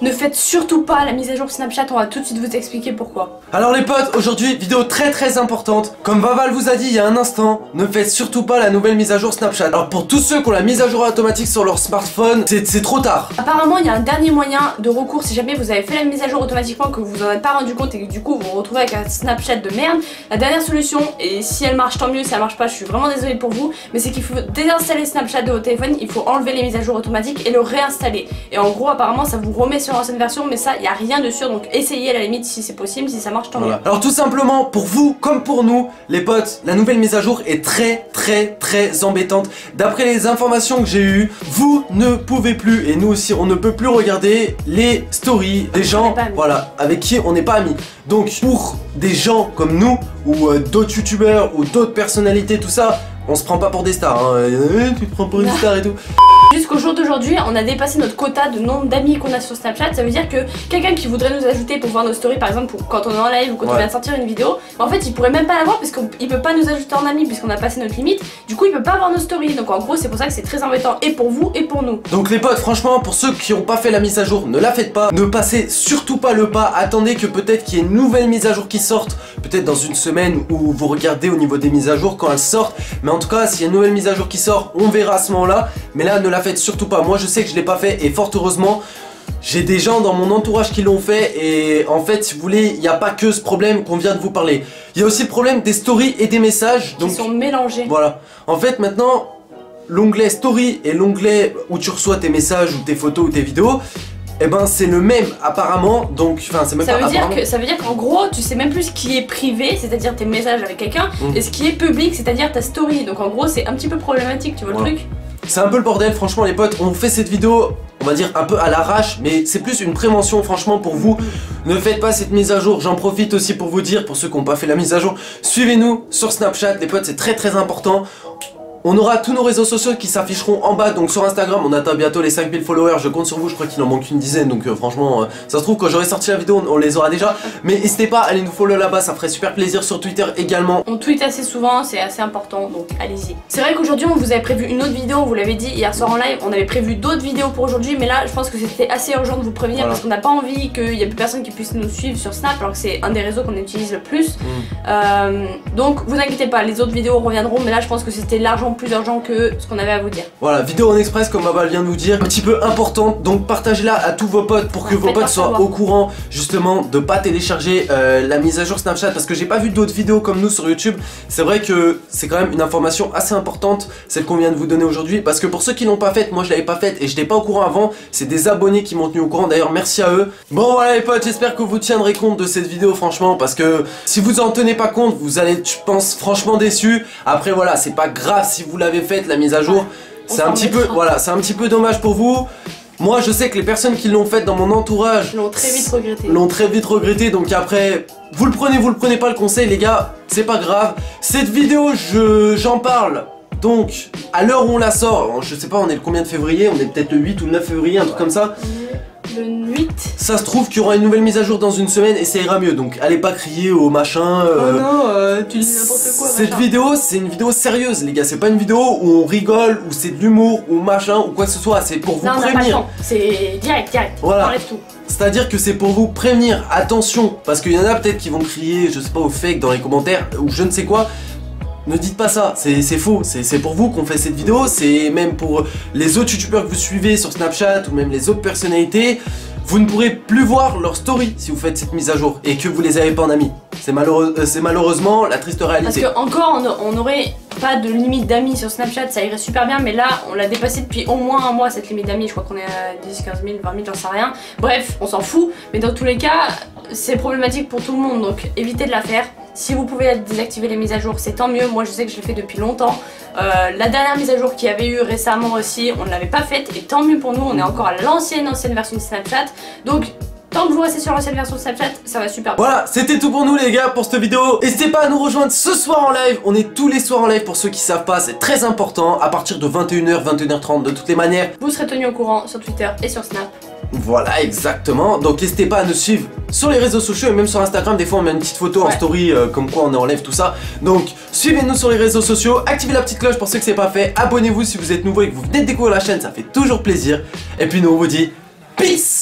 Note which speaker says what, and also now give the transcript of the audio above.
Speaker 1: Ne faites surtout pas la mise à jour Snapchat, on va tout de suite vous expliquer pourquoi.
Speaker 2: Alors les potes, aujourd'hui, vidéo très importante. Comme Vaval vous a dit il y a un instant, ne faites surtout pas la nouvelle mise à jour Snapchat. Alors pour tous ceux qui ont la mise à jour automatique sur leur smartphone, c'est trop tard.
Speaker 1: Apparemment il y a un dernier moyen de recours si jamais vous avez fait la mise à jour automatiquement, que vous en avez pas rendu compte et que du coup vous vous retrouvez avec un Snapchat de merde. La dernière solution, et si elle marche tant mieux, si elle marche pas je suis vraiment désolée pour vous, mais c'est qu'il faut désinstaller Snapchat de votre téléphone, il faut enlever les mises à jour automatiques et le réinstaller. Et en gros apparemment ça vous remet sur l'ancienne version, mais ça y a rien de sûr, donc essayez à la limite si c'est possible, si ça marche tant mieux.
Speaker 2: Alors tout simplement, pour vous comme pour nous les potes, la nouvelle mise à jour est très embêtante. D'après les informations que j'ai eues, vous ne pouvez plus, et nous aussi on ne peut plus regarder les stories des gens, voilà, avec qui on n'est pas amis. Donc pour des gens comme nous ou d'autres youtubeurs ou d'autres personnalités, tout ça, on se prend pas pour des stars, hein. Tu te prends pour une star et tout.
Speaker 1: Jusqu'au jour d'aujourd'hui, on a dépassé notre quota de nombre d'amis qu'on a sur Snapchat. Ça veut dire que quelqu'un qui voudrait nous ajouter pour voir nos stories, par exemple quand on est en live ou quand on vient de sortir une vidéo, en fait il pourrait même pas la voir parce qu'il peut pas nous ajouter en amis puisqu'on a passé notre limite. Du coup il peut pas voir nos stories. Donc en gros c'est pour ça que c'est très embêtant et pour vous et pour nous.
Speaker 2: Donc les potes, franchement pour ceux qui ont pas fait la mise à jour, ne la faites pas. Ne passez surtout pas le pas. Attendez que peut-être qu'il y ait une nouvelle mise à jour qui sorte, peut-être dans une semaine, où vous regardez au niveau des mises à jour quand elles sortent. Mais en tout cas s'il y a une nouvelle mise à jour qui sort, on verra à ce moment là. Mais là ne la faites surtout pas. Moi je sais que je l'ai pas fait et fort heureusement j'ai des gens dans mon entourage qui l'ont fait. Et en fait si vous voulez, il n'y a pas que ce problème qu'on vient de vous parler. Il y a aussi le problème des stories et des messages
Speaker 1: qui sont mélangés.
Speaker 2: Voilà, en fait maintenant l'onglet story et l'onglet où tu reçois tes messages ou tes photos ou tes vidéos, et ben c'est le même apparemment. Donc enfin c'est même pas apparemment.
Speaker 1: Ça veut dire qu'en gros tu sais même plus ce qui est privé, c'est-à-dire tes messages avec quelqu'un, et ce qui est public, c'est-à-dire ta story. Donc en gros c'est un petit peu problématique, tu vois le truc.
Speaker 2: C'est un peu le bordel franchement les potes. On fait cette vidéo, on va dire un peu à l'arrache, mais c'est plus une prévention franchement pour vous. Ne faites pas cette mise à jour. J'en profite aussi pour vous dire, pour ceux qui n'ont pas fait la mise à jour, suivez-nous sur Snapchat les potes, c'est très important. On aura tous nos réseaux sociaux qui s'afficheront en bas. Donc sur Instagram on atteint bientôt les 5000 followers. Je compte sur vous, je crois qu'il en manque une dizaine. Donc franchement ça se trouve quand j'aurai sorti la vidéo on les aura déjà. Mais n'hésitez pas à aller nous follow là-bas, ça ferait super plaisir. Sur Twitter également.
Speaker 1: On tweet assez souvent, c'est assez important, donc allez-y. C'est vrai qu'aujourd'hui on vous avait prévu une autre vidéo, on vous l'avait dit hier soir en live. On avait prévu d'autres vidéos pour aujourd'hui, mais là je pense que c'était assez urgent de vous prévenir, parce qu'on n'a pas envie qu'il y ait plus personne qui puisse nous suivre sur Snap, alors que c'est un des réseaux qu'on utilise le plus. Donc vous inquiétez pas, les autres vidéos reviendront, mais là je pense que c'était largement plus urgent que ce qu'on avait à vous dire. Voilà,
Speaker 2: vidéo en express comme Vaval vient de vous dire, un petit peu importante, donc partagez-la à tous vos potes pour que vos potes soient au courant justement de pas télécharger la mise à jour Snapchat, parce que j'ai pas vu d'autres vidéos comme nous sur YouTube. C'est vrai que c'est quand même une information assez importante, celle qu'on vient de vous donner aujourd'hui, parce que pour ceux qui l'ont pas faite, moi je l'avais pas faite et je n'étais pas au courant avant, c'est des abonnés qui m'ont tenu au courant, d'ailleurs merci à eux. Bon voilà les potes, j'espère que vous tiendrez compte de cette vidéo franchement, parce que si vous en tenez pas compte, vous allez je pense franchement déçus. Après voilà, c'est pas grave si vous l'avez faite la mise à jour, c'est un petit peu, voilà, c'est un petit peu dommage pour vous. Moi je sais que les personnes qui l'ont faite dans mon entourage
Speaker 1: l'ont très vite regretté.
Speaker 2: Donc après, vous le prenez pas le conseil les gars, c'est pas grave. Cette vidéo j'en parle donc à l'heure où on la sort, je sais pas on est le combien de février, on est peut-être le 8 ou le 9 février, un truc comme ça.
Speaker 1: Le 8.
Speaker 2: Ça se trouve qu'il y aura une nouvelle mise à jour dans une semaine et ça ira mieux, donc allez pas crier au machin.
Speaker 1: Oh non, tu dis n'importe quoi.
Speaker 2: Cette vidéo, c'est une vidéo sérieuse les gars, c'est pas une vidéo où on rigole, où c'est de l'humour, ou machin, ou quoi que ce soit, c'est pour vous prévenir.
Speaker 1: C'est direct,
Speaker 2: voilà.
Speaker 1: On enlève tout.
Speaker 2: C'est-à-dire que c'est pour vous prévenir, attention, parce qu'il y en a peut-être qui vont crier, je sais pas, au fake dans les commentaires, ou je ne sais quoi. Ne dites pas ça, c'est faux, c'est pour vous qu'on fait cette vidéo, c'est même pour les autres youtubeurs que vous suivez sur Snapchat ou même les autres personnalités. Vous ne pourrez plus voir leur story si vous faites cette mise à jour et que vous les avez pas en amis. C'est malheureusement la triste réalité.
Speaker 1: Parce que encore on n'aurait pas de limite d'amis sur Snapchat, ça irait super bien, mais là on l'a dépassé depuis au moins un mois cette limite d'amis. Je crois qu'on est à 10, 15 000, 20 000, j'en sais rien. Bref, on s'en fout, mais dans tous les cas c'est problématique pour tout le monde, donc évitez de la faire. Si vous pouvez désactiver les mises à jour, c'est tant mieux. Moi je sais que je l'ai fait depuis longtemps. La dernière mise à jour qu'il y avait eu récemment aussi, on ne l'avait pas faite, et tant mieux pour nous, on est encore à l'ancienne version de Snapchat. Donc tant que vous restez sur l'ancienne version de Snapchat, ça va super bien.
Speaker 2: Voilà, c'était tout pour nous les gars pour cette vidéo. N'hésitez pas à nous rejoindre ce soir en live. On est tous les soirs en live pour ceux qui savent pas, c'est très important. À partir de 21h, 21h30 de toutes les manières.
Speaker 1: Vous serez tenus au courant sur Twitter et sur Snap.
Speaker 2: Voilà, exactement. Donc n'hésitez pas à nous suivre sur les réseaux sociaux et même sur Instagram. Des fois on met une petite photo en story comme quoi on est en live, tout ça. Donc suivez-nous sur les réseaux sociaux, activez la petite cloche pour ceux que c'est pas fait. Abonnez-vous si vous êtes nouveau et que vous venez de découvrir la chaîne, ça fait toujours plaisir. Et puis nous on vous dit peace.